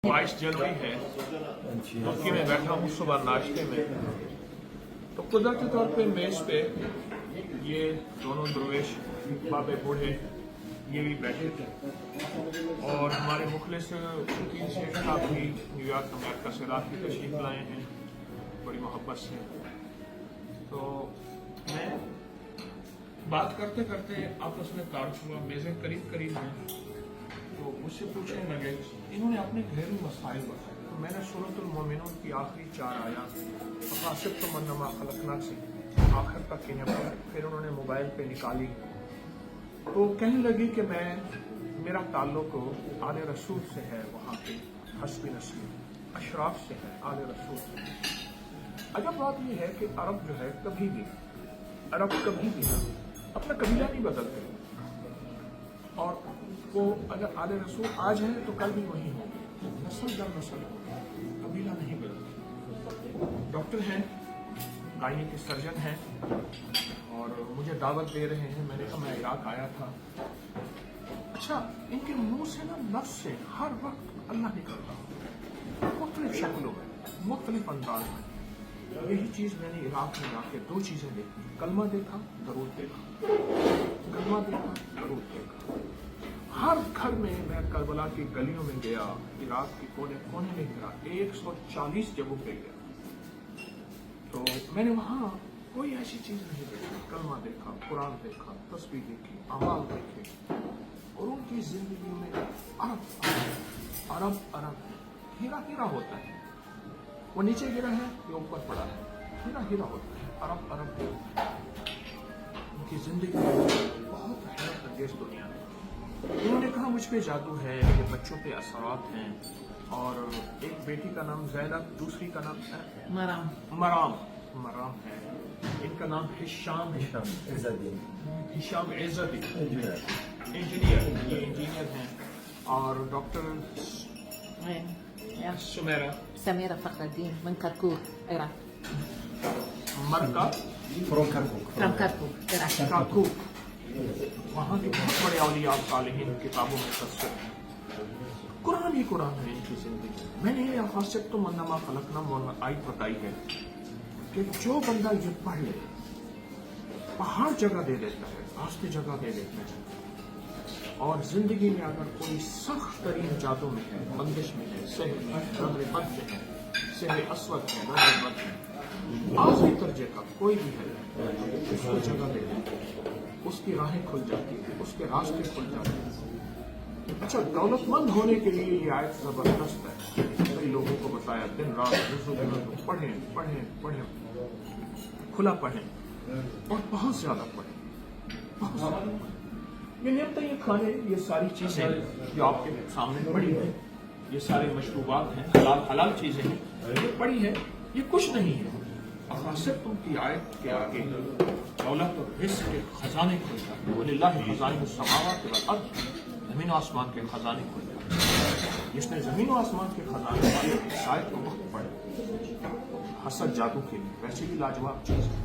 22 जनवरी है, तुर्की में बैठा हूँ सुबह नाश्ते में, तो कुदरती तौर पे मेज पे ये दोनों दरवेश बाबे बूढ़े ये भी बैठे थे और हमारे मुखलिस शकील शेख साहब भी न्यूयॉर्क अमेरिका से रात की तशरीफ लाए हैं बड़ी मोहब्बत से। तो मैं बात करते करते आपस में तारुफ हुआ, मेज़ें करीब करीब हैं, तो मुझसे पूछने लगे, इन्होंने अपने घरेलू मसाइल बताए। तो मैंने सूरतुल मोमिनून की आखिरी 4 आयत फकासिब तो मन्नमा खलकना से आखिर तक इन्हें पढ़ा। फिर उन्होंने मोबाइल पे निकाली तो कहने लगी कि मेरा ताल्लुक आले रसूल से है, वहाँ पे हस्बी नस्ली अशराफ से है, आले रसूल से। अजब बात यह है कि अरब जो है कभी भी अपना कबीला नहीं बदलते, और वो अगर आले रसूल आज है तो कल भी वही होंगे, नस्ल दर नस्ल होंगे, कबीला नहीं बदलते। डॉक्टर हैं, गायनी के सर्जन हैं और मुझे दावत दे रहे हैं। मैंने कहा मैं इराक आया था। अच्छा, इनके मुंह से ना नफ्स से हर वक्त अल्लाह निकलता, मुख्तलिफ शक्लों में, मुख्तलिफ अंदाज में। यही चीज़ मैंने इराक में जाके 2 चीज़ें देखी, कलमा देखा, दरूद देखा, कलमा देखा, दरूद देखा। हर घर में मैं करबला की गलियों में गया, इराक के कोने कोने में गया, 140 जगहों पे गया, तो मैंने वहाँ कोई ऐसी चीज नहीं देखी। कलमा देखा, कुरान देखा, तस्बीह देखी, अमाल देखे, और उनकी जिंदगी में अरब हीरा हीरा होता है। वो नीचे गिरा है, ये ऊपर पड़ा है, हीरा हीरा होता है, अरब उनकी जिंदगी में बहुत हैरत अंगेज दुनिया है। उन्होंने कहा मुझ पे जादू है, ये बच्चों पे असरात हैं, और एक बेटी का नाम जैनब, दूसरी का नाम है मराम है, इनका नाम हिशाम इज़्ज़ती, इंजीनियर हैं, और डॉक्टर سميرة فخر الدين من كركوك عراق. मरका from كركوك. वहाँ के बहुत बड़े औलिया सालिहीन किताबों में तस्वीर है। कुरान ही कुरान है इनकी जिंदगी। मैंने ये खासियत तो मन्नमा खलकना आयत बताई है कि जो बंदा ये पढ़ ले, पहाड़ जगह दे देता है, रास्ते जगह दे देते हैं, और जिंदगी में अगर कोई सख्त तरीन जादू में है, बंदिश में है, सहर बद में है, सहर अस्वद है, बद है, आखिरी दर्जे का कोई भी है, उसको जगह दे देते हैं, उसकी राहें खुल जाती है, उसके रास्ते खुल जाते हैं। अच्छा, दौलतमंद होने के लिए ये आयत जबरदस्त है। कई लोगों को बताया दिन रात पढ़ें, खुला पढ़ें, और बहुत ज्यादा पढ़ें, ये नियमता, ये खाने, ये सारी चीजें जो आपके सामने पड़ी है, ये सारे मशरूबात हैं, हलाल चीजें हैं, ये पड़ी है, ये कुछ नहीं है। सिर्फ उनकी आयत के आगे दौलत और रिज़्क़ के खजाने खुल जाते हैं। वलिल्लाहि खज़ाइनुस समावाति वल अर्ज़, ज़मीन और आसमान के खजाने खुल जाते हैं। जिसने ज़मीन और आसमान के खजाने वाले इस आयत को वक्त पढ़े, हसद जादू के लिए वैसे भी लाजवाब चीज़ है।